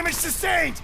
Damage sustained!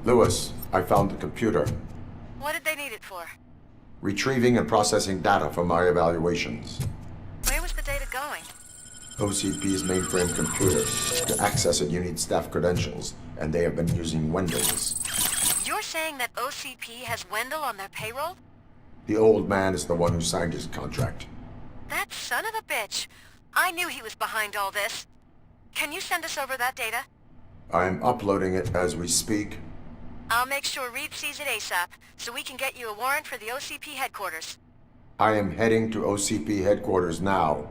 Lewis, I found the computer. What did they need it for? Retrieving and processing data from our evaluations. Where was the data going? OCP's mainframe computer. To access it, you need staff credentials, and they have been using Wendell's. You're saying that OCP has Wendell on their payroll? The old man is the one who signed his contract. That son of a bitch. I knew he was behind all this. Can you send us over that data? I'm uploading it as we speak. I'll make sure Reed sees it ASAP, so we can get you a warrant for the OCP headquarters. I am heading to OCP headquarters now.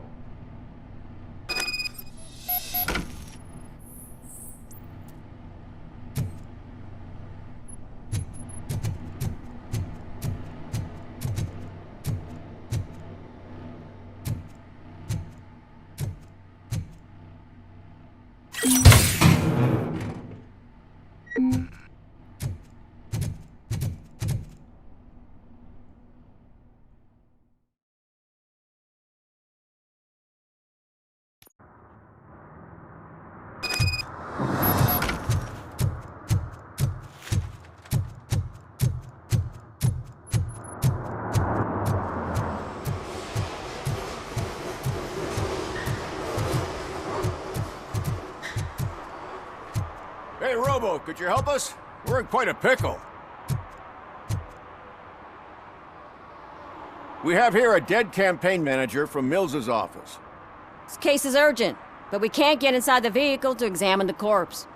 could you help us? We're in quite a pickle. We have here a dead campaign manager from Mills's office. This case is urgent, but we can't get inside the vehicle to examine the corpse.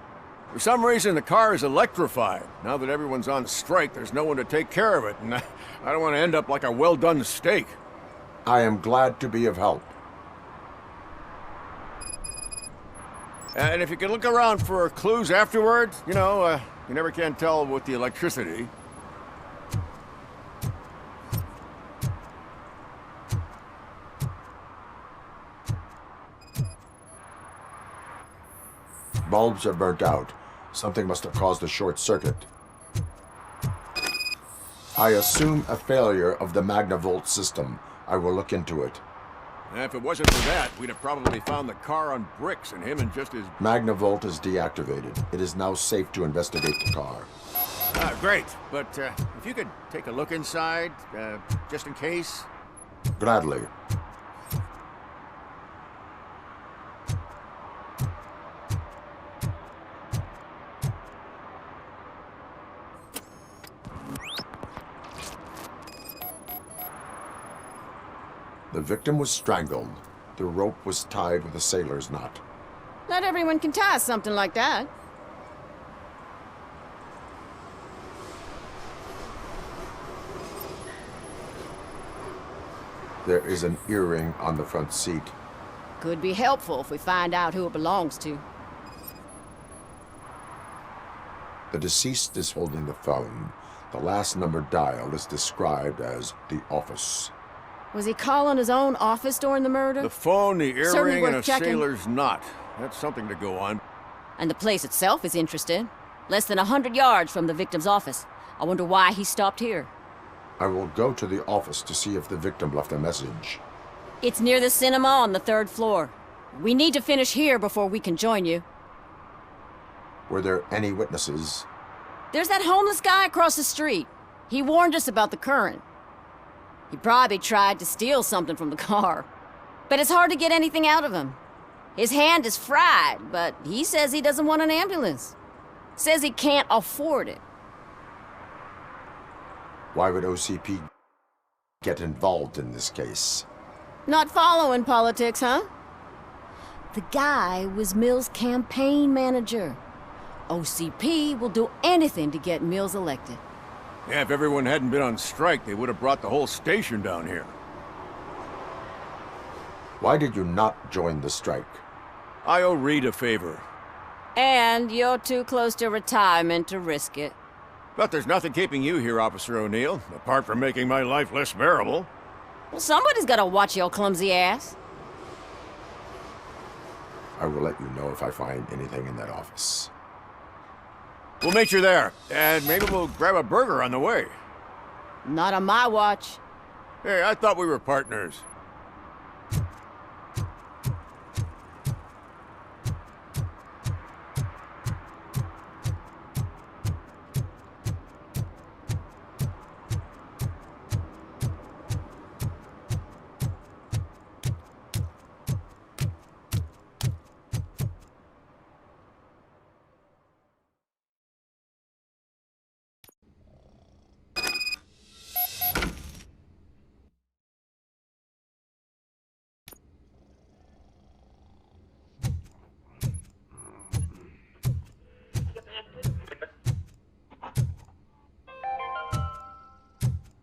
For some reason, the car is electrified. Now that everyone's on strike, there's no one to take care of it, and I don't want to end up like a well-done steak. I am glad to be of help. And if you could look around for clues afterwards, you know, you never can tell with the electricity. Bulbs are burnt out. Something must have caused a short circuit. I assume a failure of the Magnavolt system. I will look into it. If it wasn't for that, we'd have probably found the car on bricks and him and just his... Magnavolt is deactivated. It is now safe to investigate the car. Great. But if you could take a look inside, just in case. Gladly. The victim was strangled. The rope was tied with a sailor's knot. Not everyone can tie something like that. There is an earring on the front seat. Could be helpful if we find out who it belongs to. The deceased is holding the phone. The last number dialed is described as the office. Was he calling his own office during the murder? The phone, the Certainly earring, worth and a checking. sailor's knot. That's something to go on. And the place itself is interesting. Less than 100 yards from the victim's office. I wonder why he stopped here. I will go to the office to see if the victim left a message. It's near the cinema on the 3rd floor. We need to finish here before we can join you. Were there any witnesses? There's that homeless guy across the street. He warned us about the current. He probably tried to steal something from the car. But it's hard to get anything out of him. His hand is fried, but he says he doesn't want an ambulance. Says he can't afford it. Why would OCP get involved in this case? Not following politics, huh? The guy was Mills' campaign manager. OCP will do anything to get Mills elected. Yeah, if everyone hadn't been on strike, they would have brought the whole station down here. Why did you not join the strike? I owe Reed a favor. And you're too close to retirement to risk it. But there's nothing keeping you here, Officer O'Neill, apart from making my life less bearable. Well, somebody's gotta watch your clumsy ass. I will let you know if I find anything in that office. We'll meet you there, and maybe we'll grab a burger on the way. Not on my watch. Hey, I thought we were partners.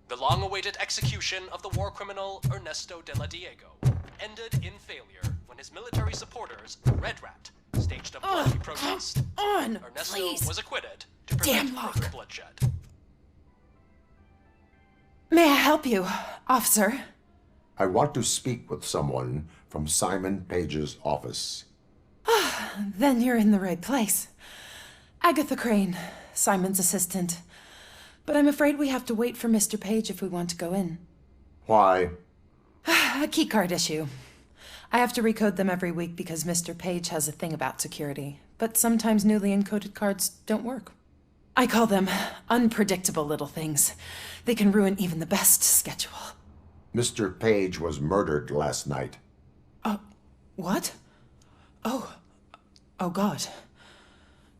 The long-awaited execution of the war criminal Ernesto de la Diego ended in failure when his military supporters, Red Rat, staged a bloody protest. Ernesto please. was acquitted to Damn prevent lock. further bloodshed. May I help you, officer? I want to speak with someone from Simon Page's office. Then you're in the right place. Agatha Crane, Simon's assistant. But I'm afraid we have to wait for Mr. Page if we want to go in. Why? A keycard issue. I have to recode them every week because Mr. Page has a thing about security. But sometimes newly encoded cards don't work. I call them unpredictable little things. They can ruin even the best schedule. Mr. Page was murdered last night. What? Oh God.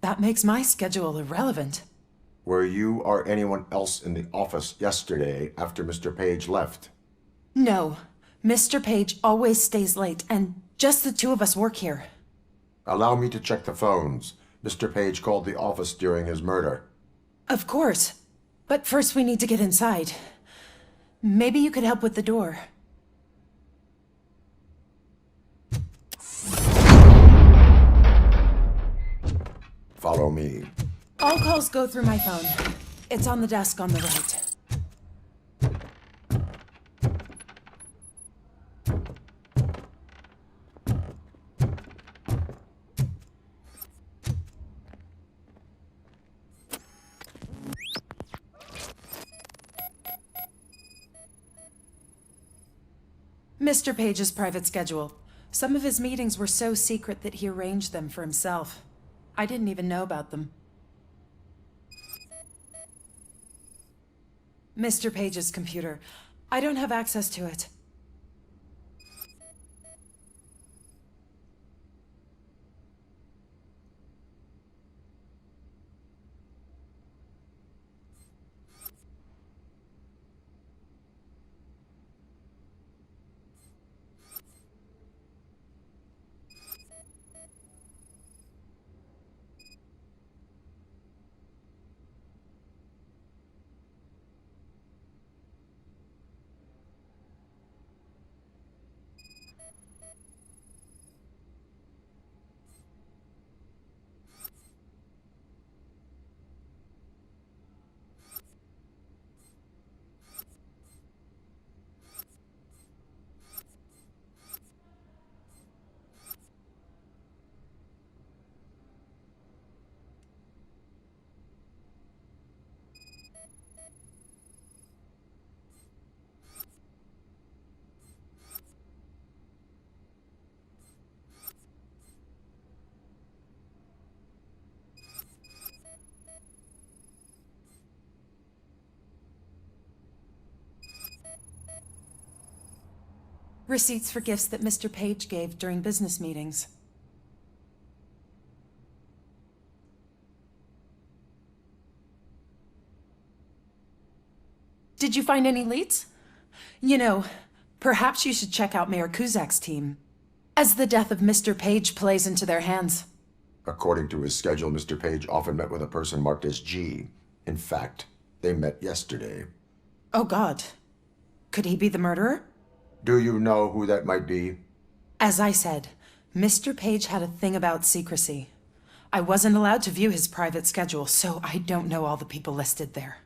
That makes my schedule irrelevant. Were you or anyone else in the office yesterday after Mr. Page left? No. Mr. Page always stays late, and just the two of us work here. Allow me to check the phones. Mr. Page called the office during his murder. Of course. But first we need to get inside. Maybe you could help with the door. Follow me. All calls go through my phone. It's on the desk on the right. Mr. Page's private schedule. Some of his meetings were so secret that he arranged them for himself. I didn't even know about them. Mr. Page's computer. I don't have access to it. Receipts for gifts that Mr. Page gave during business meetings. Did you find any leads? You know, perhaps you should check out Mayor Kuzak's team, as the death of Mr. Page plays into their hands. According to his schedule, Mr. Page often met with a person marked as G. In fact, they met yesterday. Oh God. Could he be the murderer? Do you know who that might be? As I said, Mr. Page had a thing about secrecy. I wasn't allowed to view his private schedule, so I don't know all the people listed there.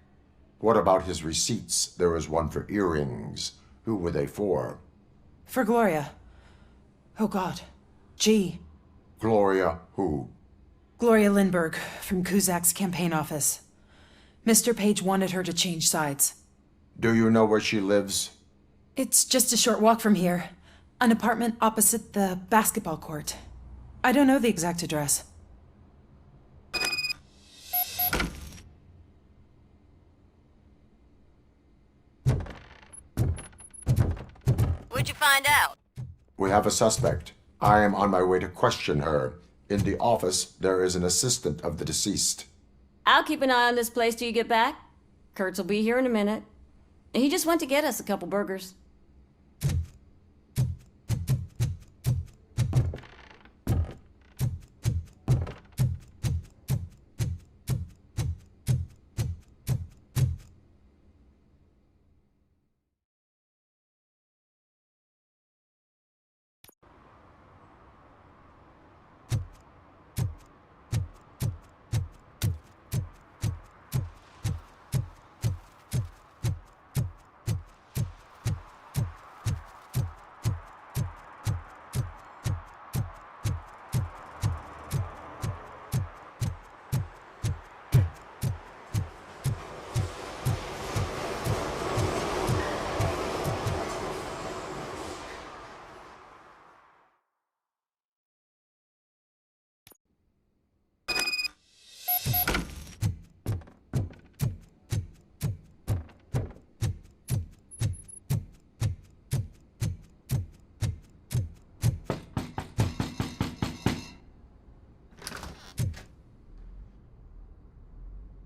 What about his receipts? There was one for earrings. Who were they for? For Gloria. Oh God. G. Gloria who? Gloria Lindbergh, from Kuzak's campaign office. Mr. Page wanted her to change sides. Do you know where she lives? It's just a short walk from here. An apartment opposite the basketball court. I don't know the exact address. What'd you find out? We have a suspect. I am on my way to question her. In the office, there is an assistant of the deceased. I'll keep an eye on this place till you get back. Kurtz will be here in a minute. He just went to get us a couple burgers.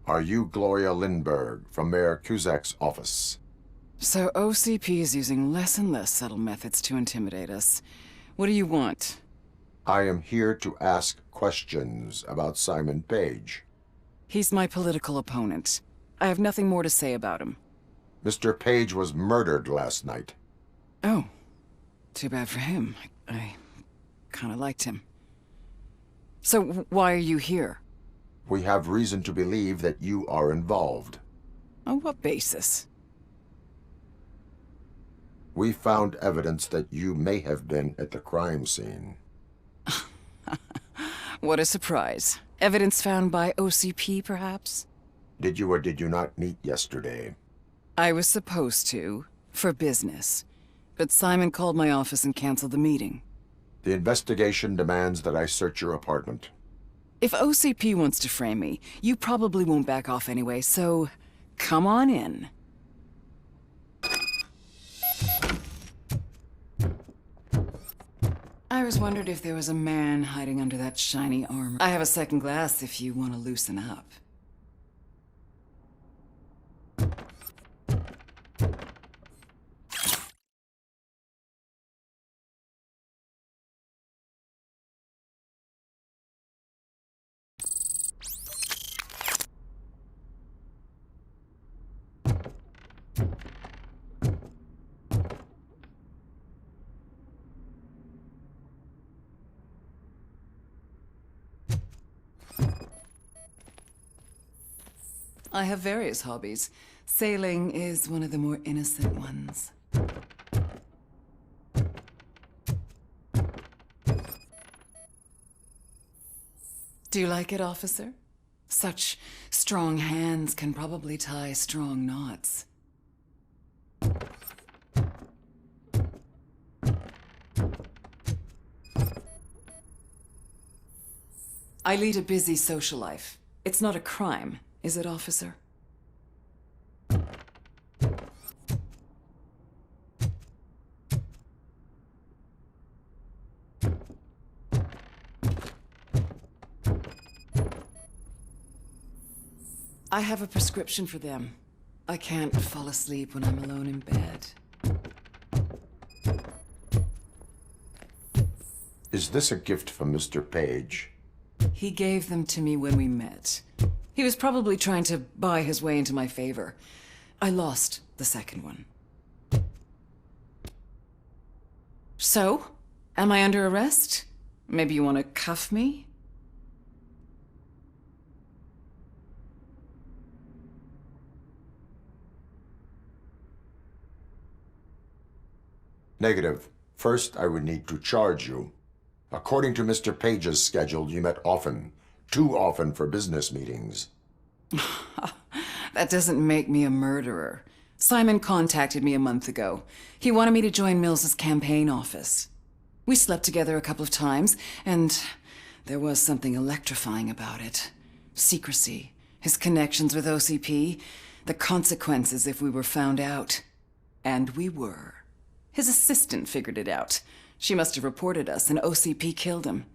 Are you Gloria Lindbergh from Mayor Cusack's office? So OCP is using less and less subtle methods to intimidate us. What do you want? I am here to ask questions about Simon Page. He's my political opponent. I have nothing more to say about him. Mr. Page was murdered last night. Oh. Too bad for him. I kinda liked him. So why are you here? We have reason to believe that you are involved. On what basis? We found evidence that you may have been at the crime scene. What a surprise. Evidence found by OCP, perhaps? Did you or did you not meet yesterday? I was supposed to, for business. But Simon called my office and canceled the meeting. The investigation demands that I search your apartment. If OCP wants to frame me, you probably won't back off anyway, so come on in. I was wondering if there was a man hiding under that shiny armor. I have a second glass if you want to loosen up. I have various hobbies. Sailing is one of the more innocent ones. Do you like it, officer? Such strong hands can probably tie strong knots. I lead a busy social life. It's not a crime, is it, officer? I have a prescription for them. I can't fall asleep when I'm alone in bed. Is this a gift from Mr. Page? He gave them to me when we met. He was probably trying to buy his way into my favor. I lost the second one. So? Am I under arrest? Maybe you want to cuff me? Negative. First, I would need to charge you. According to Mr. Page's schedule, you met often. Too often for business meetings. That doesn't make me a murderer. Simon contacted me a month ago. He wanted me to join Mills's campaign office. We slept together a couple of times, and there was something electrifying about it. Secrecy, his connections with OCP, the consequences if we were found out. And we were. His assistant figured it out. She must have reported us, and OCP killed him.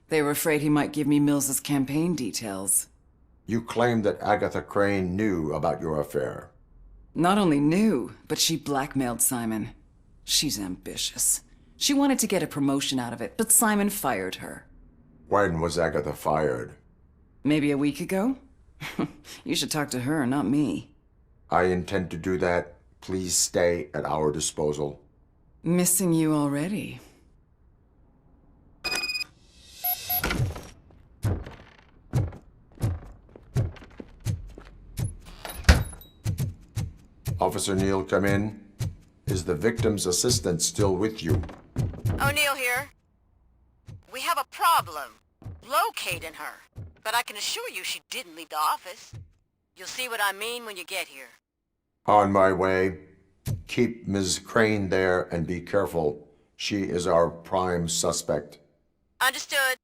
They were afraid he might give me Mills's campaign details. You claim that Agatha Crane knew about your affair. Not only knew, but she blackmailed Simon. She's ambitious. She wanted to get a promotion out of it, but Simon fired her. When was Agatha fired? Maybe a week ago? You should talk to her, not me. I intend to do that. Please stay at our disposal. Missing you already. Officer Neal, come in. Is the victim's assistant still with you? O'Neill here. We have a problem locating her, but I can assure you she didn't leave the office. You'll see what I mean when you get here. On my way. Keep Ms. Crane there and be careful. She is our prime suspect. Understood.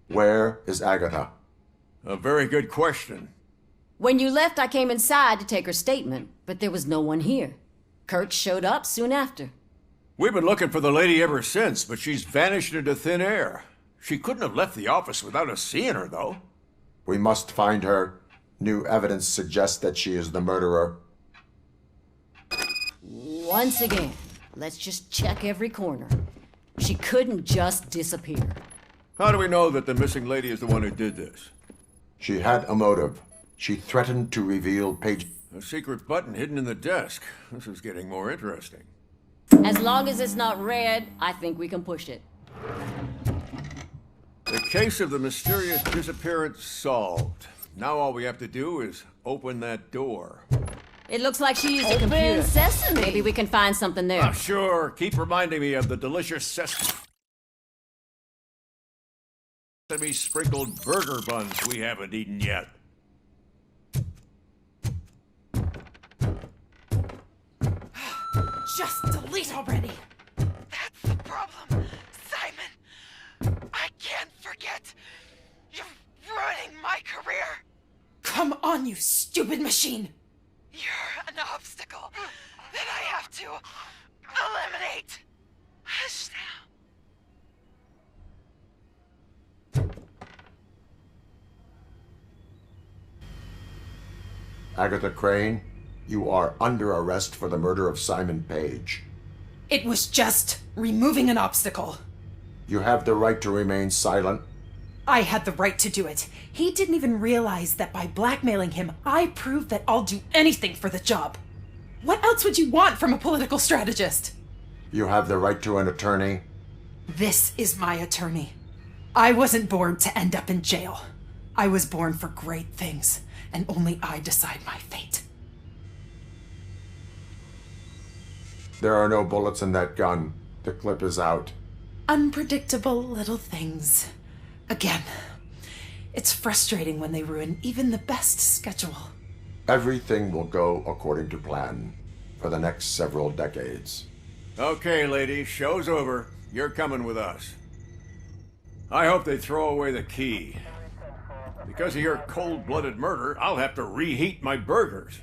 Where is Agatha? A very good question. When you left, I came inside to take her statement, but there was no one here. Kurt showed up soon after. We've been looking for the lady ever since, but she's vanished into thin air. She couldn't have left the office without us seeing her, though. We must find her. New evidence suggests that she is the murderer. Once again, let's just check every corner. She couldn't just disappear. How do we know that the missing lady is the one who did this? She had a motive. She threatened to reveal Page. A secret button hidden in the desk. This is getting more interesting. As long as it's not red, I think we can push it. The case of the mysterious disappearance solved. Now all we have to do is open that door. It looks like she used a computer. Sesame. Maybe we can find something there. Ah, sure. Keep reminding me of the delicious sesame sprinkled burger buns we haven't eaten yet. Just delete already. That's the problem, Simon. I can't forget. You're ruining my career. Come on, you stupid machine. You're an obstacle that I have to eliminate. Hush now. Agatha Crane, you are under arrest for the murder of Simon Page. It was just removing an obstacle. You have the right to remain silent. I had the right to do it. He didn't even realize that by blackmailing him, I proved that I'll do anything for the job. What else would you want from a political strategist? You have the right to an attorney. This is my attorney. I wasn't born to end up in jail. I was born for great things, and only I decide my fate. There are no bullets in that gun. The clip is out. Unpredictable little things. Again, it's frustrating when they ruin even the best schedule. Everything will go according to plan for the next several decades. Okay, lady, show's over. You're coming with us. I hope they throw away the key. Because of your cold-blooded murder, I'll have to reheat my burgers.